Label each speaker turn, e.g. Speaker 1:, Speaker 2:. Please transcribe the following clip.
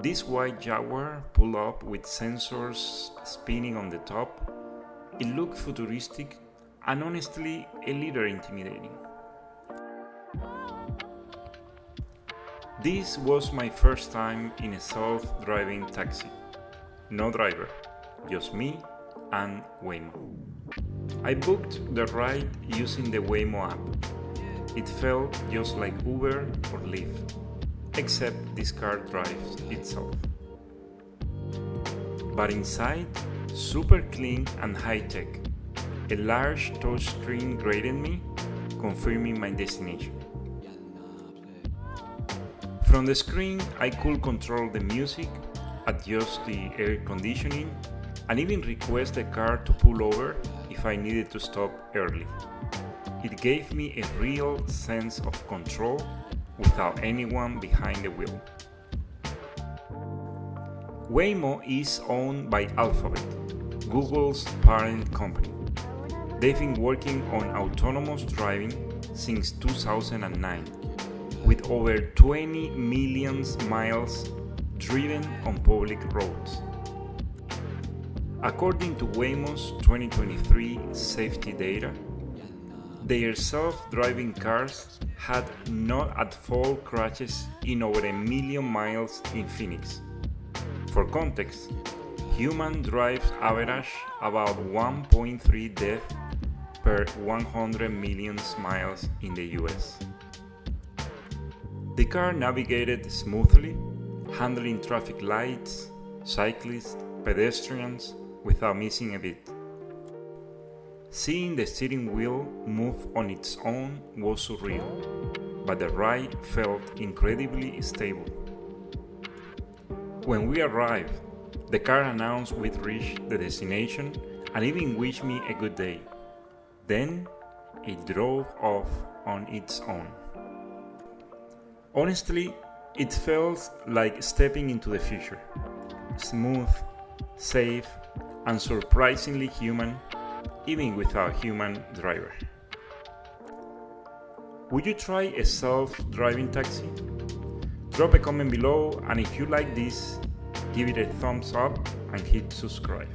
Speaker 1: This white Jaguar pulled up with sensors spinning on the top. It looked futuristic and honestly a little intimidating. This was my first time in a self-driving taxi. No driver, just me and Waymo. I booked the ride using the Waymo app. It felt just like Uber or Lyft, except this car drives itself. But inside, super clean and high-tech. A large touchscreen greeted me, confirming my destination. From the screen, I could control the music, adjust the air conditioning, and even request the car to pull over if I needed to stop early. It gave me a real sense of control without anyone behind the wheel. Waymo is owned by Alphabet, Google's parent company. They've been working on autonomous driving since 2009, with over 20 million miles driven on public roads. According to Waymo's 2023 safety data, their self-driving cars had not at fault crashes in over 1 million miles in Phoenix. For context, human drives average about 1.3 deaths per 100 million miles in the US. The car navigated smoothly, handling traffic lights, cyclists, pedestrians without missing a beat. Seeing the steering wheel move on its own was surreal, but the ride felt incredibly stable. When we arrived, the car announced we'd reached the destination and even wished me a good day. Then, it drove off on its own. Honestly, it felt like stepping into the future. Smooth, safe, and surprisingly human, even without a human driver. Would you try a self-driving taxi? Drop a comment below, and if you like this, give it a thumbs up and hit subscribe.